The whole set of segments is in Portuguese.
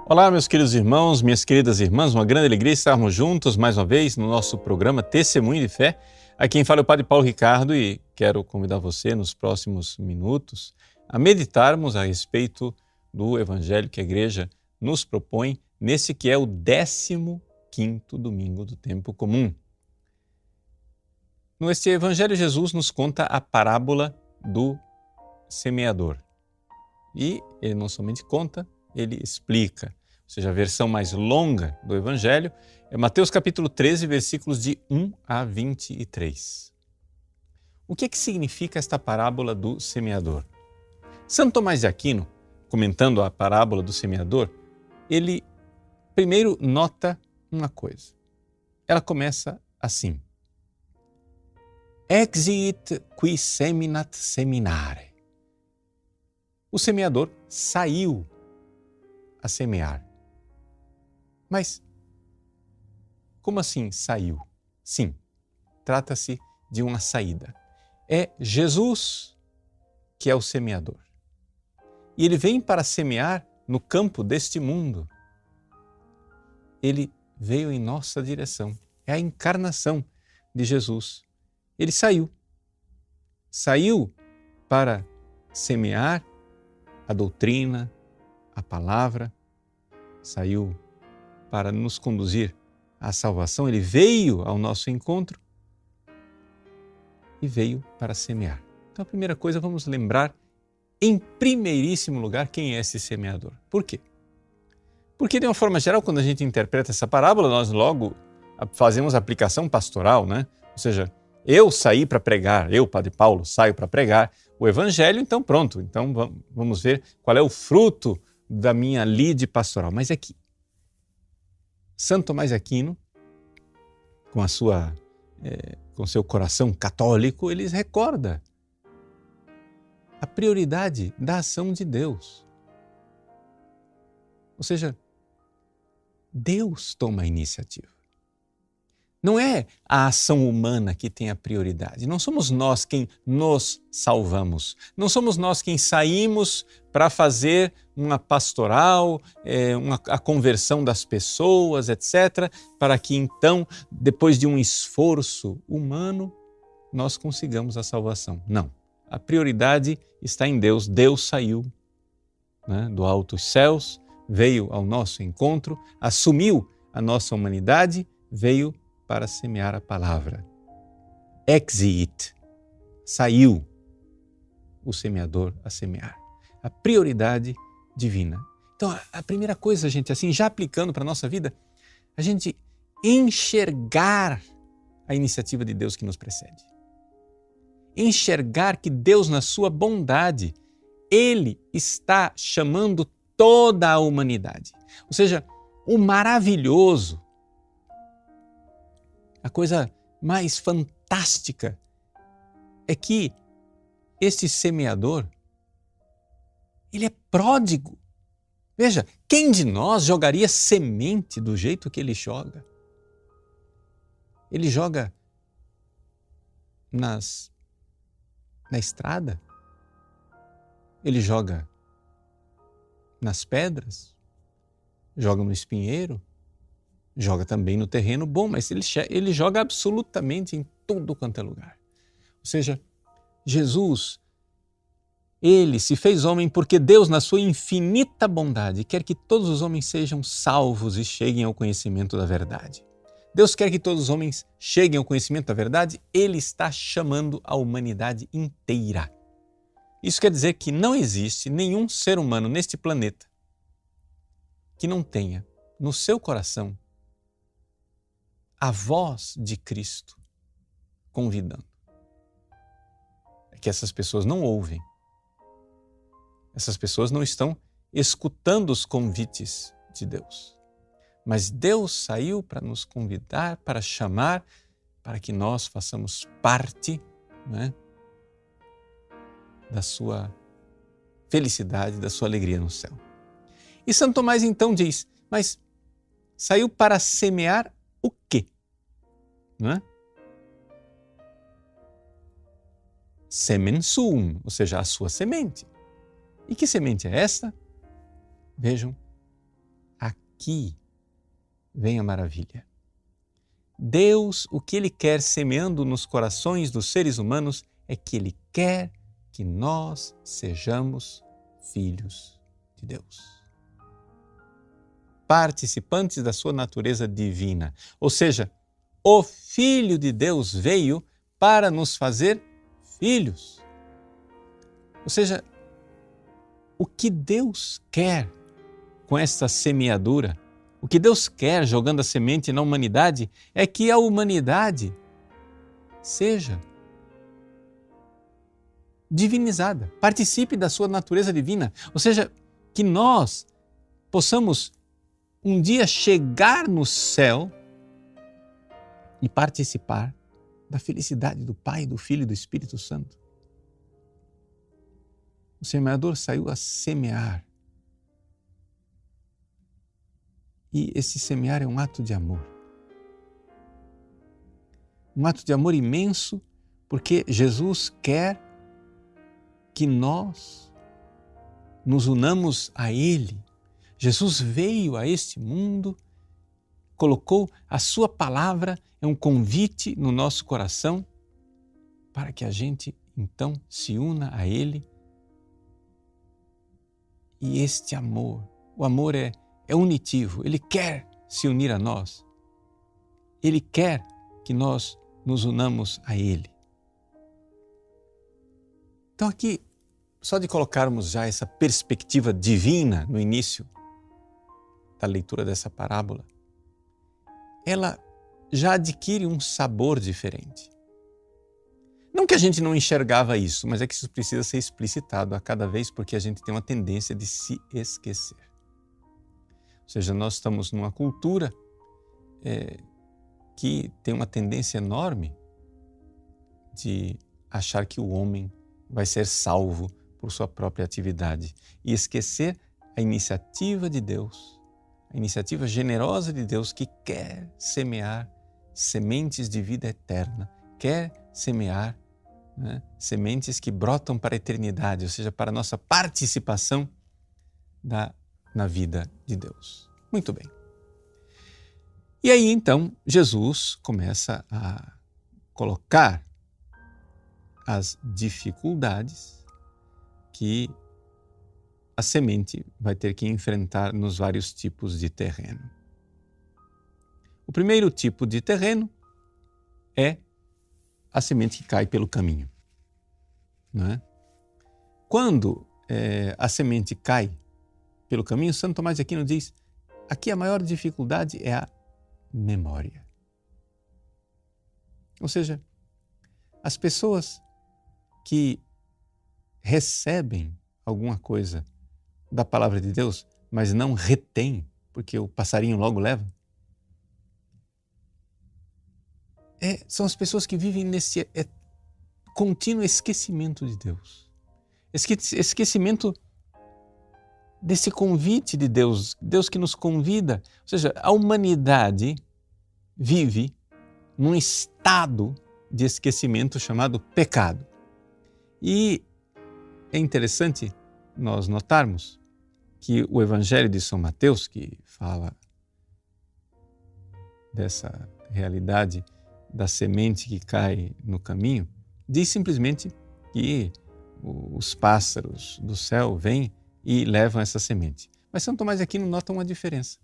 Olá, meus queridos irmãos, minhas queridas irmãs, uma grande alegria estarmos juntos mais uma vez no nosso programa Testemunho de Fé. Aqui quem fala é o Padre Paulo Ricardo e quero convidar você nos próximos minutos a meditarmos a respeito do Evangelho que a Igreja nos propõe nesse que é o 15º domingo do tempo comum. Neste Evangelho, Jesus nos conta a parábola do semeador. E ele não somente conta, ele explica. Ou seja, a versão mais longa do Evangelho é Mateus capítulo 13, versículos de 1 a 23. O que significa esta parábola do semeador? Santo Tomás de Aquino, comentando a parábola do semeador, ele primeiro nota uma coisa. Ela começa assim: Exiit qui seminat seminare. O semeador saiu a semear. Mas como assim saiu? Sim, trata-se de uma saída. É Jesus que é o semeador. E ele vem para semear no campo deste mundo. Ele veio em nossa direção. É a encarnação de Jesus. Ele saiu. Saiu para semear a doutrina, a palavra, saiu para nos conduzir à salvação. Ele veio ao nosso encontro e veio para semear. Então, a primeira coisa, vamos lembrar, em primeiríssimo lugar, quem é esse semeador. Por quê? Porque, de uma forma geral, quando a gente interpreta essa parábola, nós logo fazemos a aplicação pastoral, né? Ou seja, eu saí para pregar, eu, Padre Paulo, saio para pregar o Evangelho, então pronto. Então vamos ver qual é o fruto da minha lide pastoral. Mas é que Santo Tomás de Aquino, com seu coração católico, ele recorda a prioridade da ação de Deus. Ou seja, Deus toma a iniciativa. Não é a ação humana que tem a prioridade. Não somos nós quem nos salvamos. Não somos nós quem saímos para fazer uma pastoral, a conversão das pessoas, etc., para que então, depois de um esforço humano, nós consigamos a salvação. Não. A prioridade está em Deus. Deus saiu, né, do altos céus, veio ao nosso encontro, assumiu a nossa humanidade, veio para semear a palavra. Exiit, saiu o semeador a semear. A prioridade divina. Então, a primeira coisa, gente, assim, já aplicando para a nossa vida, a gente enxergar a iniciativa de Deus que nos precede. Enxergar que Deus, na sua bondade, Ele está chamando toda a humanidade. Ou seja, o maravilhoso, a coisa mais fantástica é que este semeador, ele é pródigo. Veja, quem de nós jogaria semente do jeito que ele joga? Ele joga na estrada? Ele joga nas pedras? Joga no espinheiro? Joga também no terreno bom, mas ele joga absolutamente em tudo quanto é lugar. Ou seja, Jesus, ele se fez homem porque Deus, na sua infinita bondade, quer que todos os homens sejam salvos e cheguem ao conhecimento da verdade. Deus quer que todos os homens cheguem ao conhecimento da verdade, Ele está chamando a humanidade inteira. Isso quer dizer que não existe nenhum ser humano neste planeta que não tenha no seu coração a voz de Cristo convidando. É que essas pessoas não ouvem. Essas pessoas não estão escutando os convites de Deus. Mas Deus saiu para nos convidar, para chamar, para que nós façamos parte, né, da sua felicidade, da sua alegria no céu. E Santo Tomás então diz, mas saiu para semear o quê? Não é? Semen suum, ou seja, a sua semente. E que semente é esta? Vejam, aqui vem a maravilha. Deus, o que Ele quer semeando nos corações dos seres humanos é que Ele quer que nós sejamos filhos de Deus, participantes da sua natureza divina. Ou seja, o Filho de Deus veio para nos fazer filhos. Ou seja, o que Deus quer com esta semeadura, o que Deus quer jogando a semente na humanidade é que a humanidade seja divinizada, participe da sua natureza divina. Ou seja, que nós possamos um dia chegar no céu e participar da felicidade do Pai, do Filho e do Espírito Santo. O semeador saiu a semear. E esse semear é um ato de amor. Um ato de amor imenso, porque Jesus quer que nós nos unamos a Ele. Jesus veio a este mundo, colocou a sua palavra, é um convite no nosso coração para que a gente então se una a Ele. E este amor, o amor é unitivo, Ele quer se unir a nós. Ele quer que nós nos unamos a Ele. Então aqui, só de colocarmos já essa perspectiva divina no início da leitura dessa parábola, ela já adquire um sabor diferente. Não que a gente não enxergava isso, mas é que isso precisa ser explicitado a cada vez, porque a gente tem uma tendência de se esquecer. Ou seja, nós estamos numa cultura que tem uma tendência enorme de achar que o homem vai ser salvo por sua própria atividade e esquecer a iniciativa de Deus, a iniciativa generosa de Deus que quer semear sementes de vida eterna, quer semear sementes que brotam para a eternidade, ou seja, para a nossa participação na vida de Deus. Muito bem. E aí então Jesus começa a colocar as dificuldades que a semente vai ter que enfrentar nos vários tipos de terreno. O primeiro tipo de terreno é a semente que cai pelo caminho. Não é? Quando a semente cai pelo caminho, Santo Tomás de Aquino diz, aqui a maior dificuldade é a memória. Ou seja, as pessoas que recebem alguma coisa da palavra de Deus, mas não retêm, porque o passarinho logo leva, são as pessoas que vivem nesse contínuo esquecimento de Deus. Esquecimento desse convite de Deus, Deus que nos convida. Ou seja, a humanidade vive num estado de esquecimento chamado pecado. E é interessante nós notarmos que o Evangelho de São Mateus, que fala dessa realidade da semente que cai no caminho, diz simplesmente que os pássaros do céu vêm e levam essa semente. Mas São Tomás de Aquino nota uma diferença,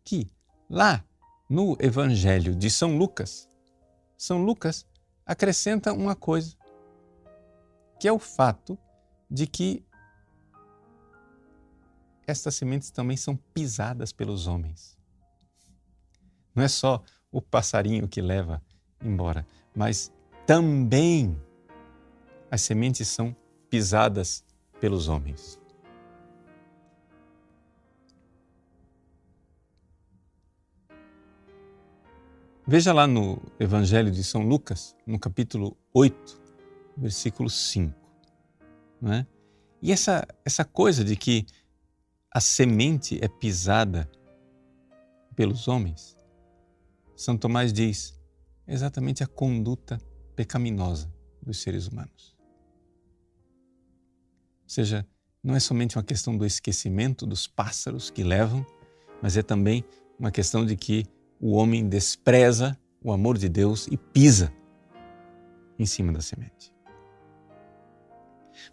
que lá no Evangelho de São Lucas acrescenta uma coisa, que é o fato de que estas sementes também são pisadas pelos homens. Não é só o passarinho que leva embora, mas também as sementes são pisadas pelos homens. Veja lá no Evangelho de São Lucas, no capítulo 8, versículo 5. Não é? E essa coisa de que a semente é pisada pelos homens, São Tomás diz, é exatamente a conduta pecaminosa dos seres humanos. Ou seja, não é somente uma questão do esquecimento dos pássaros que levam, mas é também uma questão de que o homem despreza o amor de Deus e pisa em cima da semente.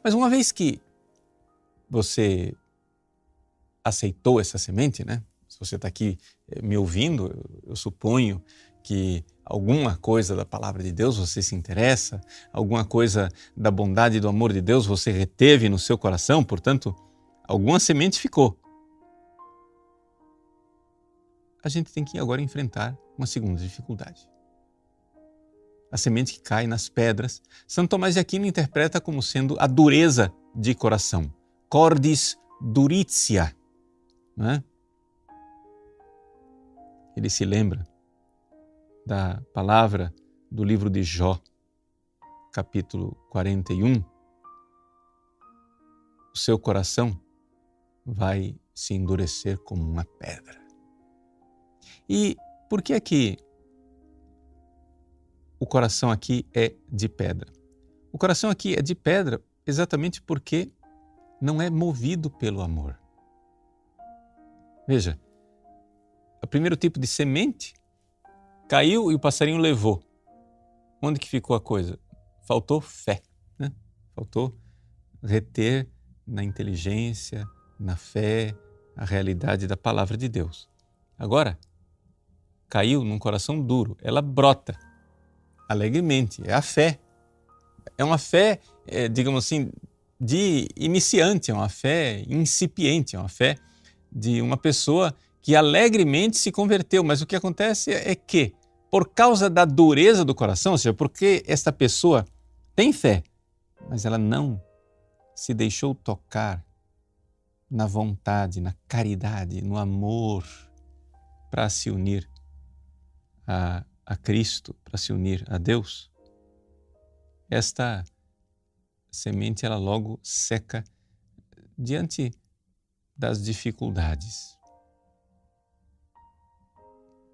Mas uma vez que você aceitou essa semente, né? Se você está aqui me ouvindo, eu suponho que alguma coisa da palavra de Deus você se interessa, alguma coisa da bondade e do amor de Deus você reteve no seu coração, portanto, alguma semente ficou. A gente tem que agora enfrentar uma segunda dificuldade. A semente que cai nas pedras, São Tomás de Aquino interpreta como sendo a dureza de coração, cordis duritia, não é? Ele se lembra da palavra do livro de Jó, capítulo 41. O seu coração vai se endurecer como uma pedra. E por que é que o coração aqui é de pedra? O coração aqui é de pedra exatamente porque não é movido pelo amor. Veja, o primeiro tipo de semente caiu e o passarinho levou. Onde que ficou a coisa? Faltou fé, né? Faltou reter na inteligência, na fé, a realidade da palavra de Deus. Agora, caiu num coração duro, ela brota alegremente, é a fé. É uma fé, digamos assim, de iniciante, é uma fé incipiente, é uma fé de uma pessoa que alegremente se converteu. Mas o que acontece é que, por causa da dureza do coração, ou seja, porque esta pessoa tem fé, mas ela não se deixou tocar na vontade, na caridade, no amor, para se unir a Cristo, para se unir a Deus, esta semente ela logo seca diante das dificuldades.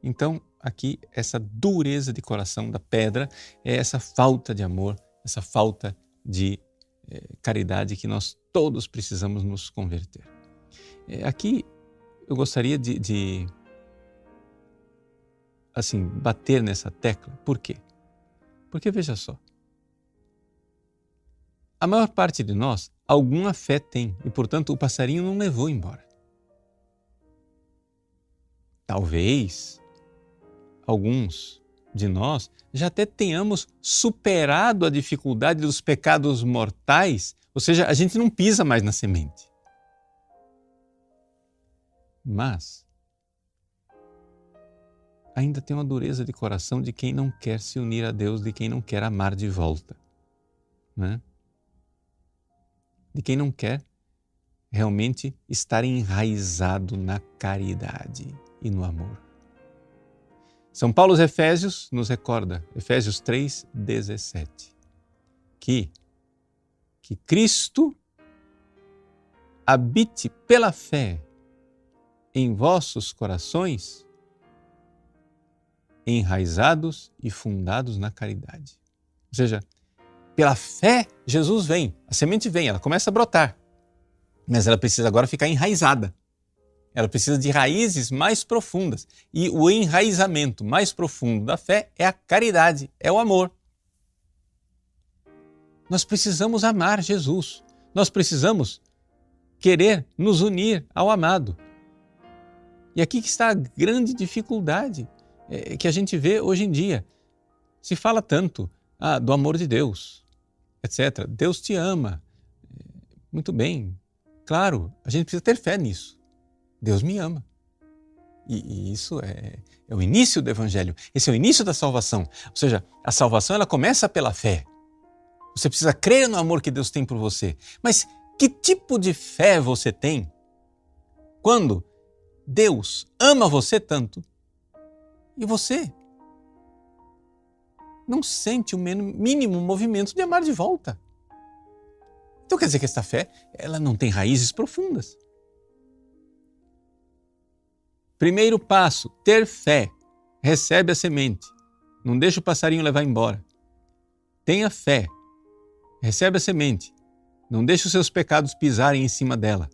Então, aqui, essa dureza de coração da pedra é essa falta de amor, essa falta de caridade que nós todos precisamos nos converter. Aqui, eu gostaria de bater nessa tecla. Por quê? Porque, veja só, a maior parte de nós, alguma fé tem e, portanto, o passarinho não levou embora. Talvez alguns de nós já até tenhamos superado a dificuldade dos pecados mortais, ou seja, a gente não pisa mais na semente. Mas ainda tem uma dureza de coração de quem não quer se unir a Deus, de quem não quer amar de volta, né? De quem não quer realmente estar enraizado na caridade e no amor. São Paulo aos Efésios nos recorda, Efésios 3:17, que Cristo habite pela fé em vossos corações, enraizados e fundados na caridade. Ou seja, pela fé Jesus vem, a semente vem, ela começa a brotar, mas ela precisa agora ficar enraizada. Ela precisa de raízes mais profundas. E o enraizamento mais profundo da fé é a caridade, é o amor. Nós precisamos amar Jesus. Nós precisamos querer nos unir ao amado. E aqui que está a grande dificuldade que a gente vê hoje em dia. Se fala tanto do amor de Deus, etc. Deus te ama. Muito bem. Claro, a gente precisa ter fé nisso. Deus me ama. E isso é o início do Evangelho. Esse é o início da salvação. Ou seja, a salvação ela começa pela fé. Você precisa crer no amor que Deus tem por você. Mas que tipo de fé você tem quando Deus ama você tanto e você não sente o mínimo movimento de amar de volta? Então quer dizer que esta fé ela não tem raízes profundas. Primeiro passo, ter fé. Recebe a semente. Não deixa o passarinho levar embora. Tenha fé. Recebe a semente. Não deixe os seus pecados pisarem em cima dela.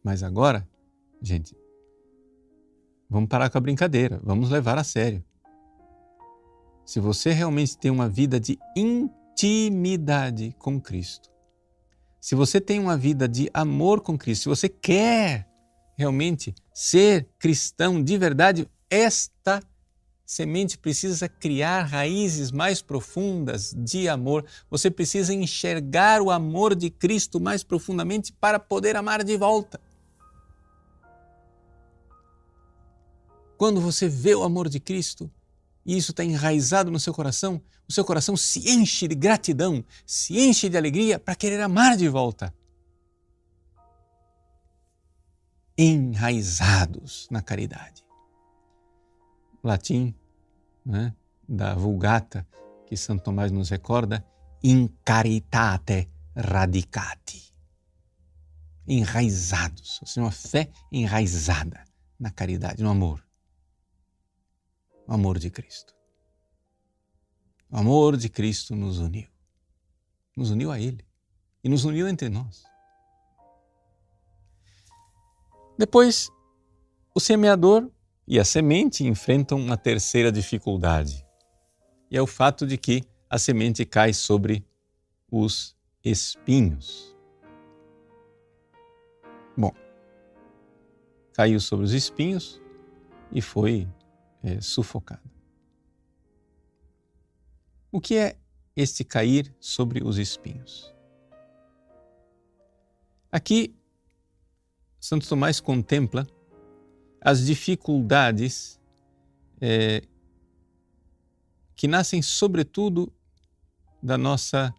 Mas agora, Gente, vamos parar com a brincadeira, vamos levar a sério. Se você realmente tem uma vida de intimidade com Cristo, se você tem uma vida de amor com Cristo, se você quer realmente ser cristão de verdade, esta semente precisa criar raízes mais profundas de amor. Você precisa enxergar o amor de Cristo mais profundamente para poder amar de volta. Quando você vê o amor de Cristo, e isso está enraizado no seu coração, o seu coração se enche de gratidão, se enche de alegria para querer amar de volta. Enraizados na caridade. Latim, né, da Vulgata, que Santo Tomás nos recorda, in caritate radicati. Enraizados, ou seja, uma fé enraizada na caridade, no amor. O amor de Cristo. O amor de Cristo nos uniu. Nos uniu a Ele e nos uniu entre nós. Depois, o semeador e a semente enfrentam uma terceira dificuldade. E é o fato de que a semente cai sobre os espinhos. Bom, caiu sobre os espinhos e foi sufocada. O que é este cair sobre os espinhos? Aqui, Santo Tomás contempla as dificuldades que nascem sobretudo da nossa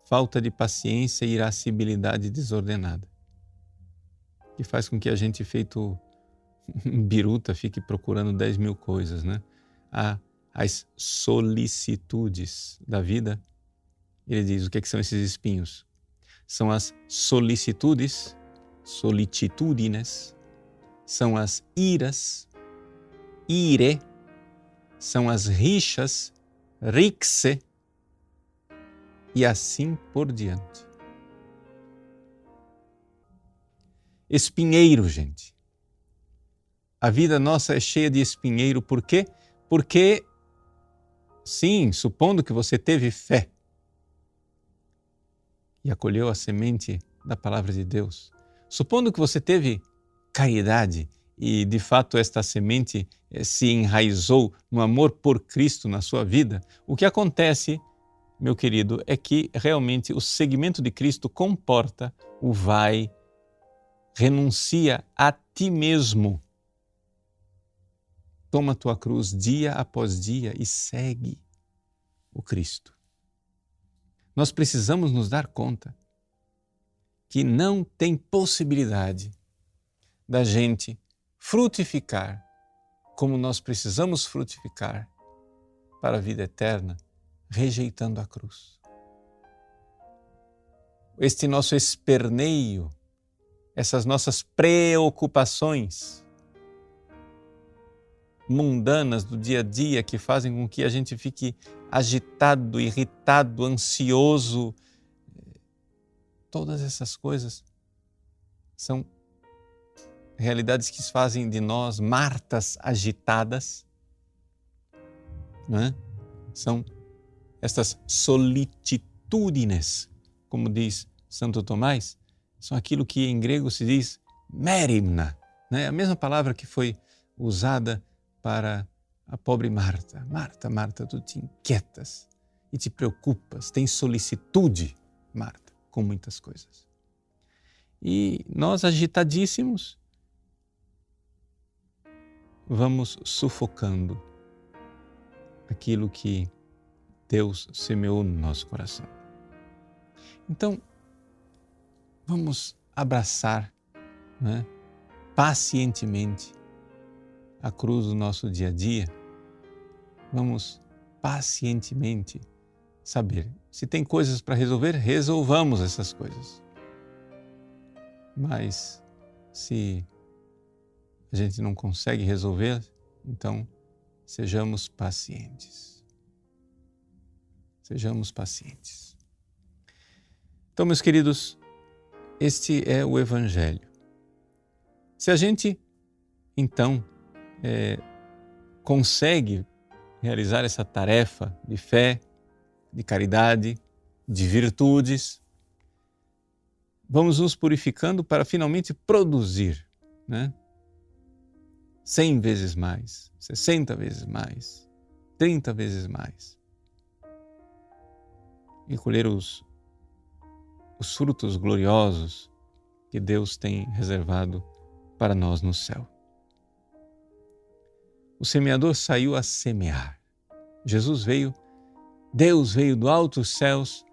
falta de paciência e irascibilidade desordenada, que faz com que a gente, feito biruta, fique procurando 10.000 coisas, né? As solicitudes da vida, ele diz, o que são esses espinhos? São as solicitudes, solicitudines, são as iras, ire, são as rixas, rixe, e assim por diante. Espinheiro, gente. A vida nossa é cheia de espinheiro, por quê? Porque, sim, supondo que você teve fé e acolheu a semente da palavra de Deus, supondo que você teve caridade e, de fato, esta semente se enraizou no amor por Cristo na sua vida, o que acontece, meu querido, é que realmente o seguimento de Cristo comporta o vai, renuncia a ti mesmo. Toma a tua cruz dia após dia e segue o Cristo. Nós precisamos nos dar conta que não tem possibilidade da gente frutificar como nós precisamos frutificar para a vida eterna, rejeitando a cruz. Este nosso esperneio, essas nossas preocupações mundanas do dia a dia que fazem com que a gente fique agitado, irritado, ansioso, todas essas coisas são realidades que fazem de nós Martas agitadas, não é? São estas solicitudines, como diz Santo Tomás, são aquilo que em grego se diz merimna, né? A mesma palavra que foi usada para a pobre Marta. Marta, Marta, tu te inquietas e te preocupas, tens solicitude, Marta, com muitas coisas. E nós, agitadíssimos, vamos sufocando aquilo que Deus semeou no nosso coração. Então, vamos abraçar, né, pacientemente a cruz do nosso dia a dia. Vamos pacientemente saber. Se tem coisas para resolver, resolvamos essas coisas. Mas se a gente não consegue resolver, então sejamos pacientes. Sejamos pacientes. Então, meus queridos, este é o Evangelho. Se a gente, então, consegue realizar essa tarefa de fé, de caridade, de virtudes, vamos nos purificando para finalmente produzir, né? 100 vezes mais, 60 vezes mais, 30 vezes mais. E colher os frutos gloriosos que Deus tem reservado para nós no céu. O semeador saiu a semear. Deus veio do alto dos céus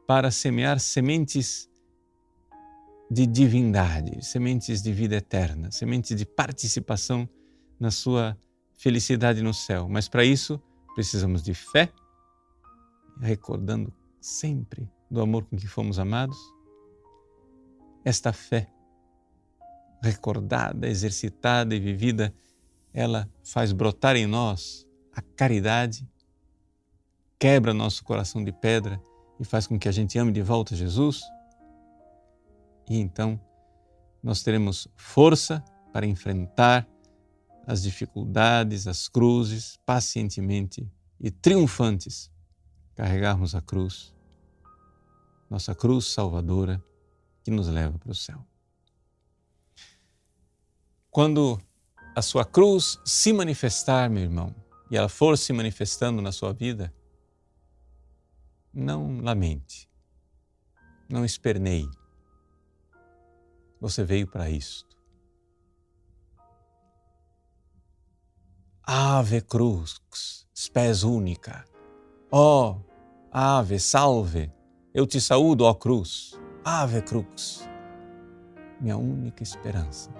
para semear sementes de divindade, sementes de vida eterna, sementes de participação na sua felicidade no céu. Mas para isso precisamos de fé, recordando sempre do amor com que fomos amados. Esta fé, recordada, exercitada e vivida, ela faz brotar em nós a caridade, quebra nosso coração de pedra e faz com que a gente ame de volta Jesus. E então nós teremos força para enfrentar as dificuldades, as cruzes, pacientemente e triunfantes, carregarmos a cruz, nossa cruz salvadora, que nos leva para o céu. Quando a sua cruz se manifestar, meu irmão, e ela for se manifestando na sua vida, não lamente, não esperneie. Você veio para isto. Ave crux, spes unica. Ó, ave, salve, eu te saúdo, ó cruz. Ave crux, minha única esperança.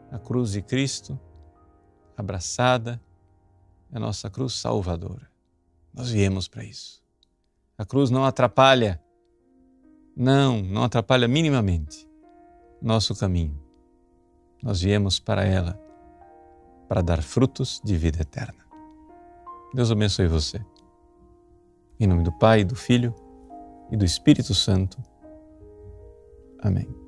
A cruz de Cristo, abraçada, é a nossa cruz salvadora. Nós viemos para isso. A cruz não atrapalha, não atrapalha minimamente nosso caminho. Nós viemos para ela, para dar frutos de vida eterna. Deus abençoe você. Em nome do Pai, do Filho e do Espírito Santo. Amém.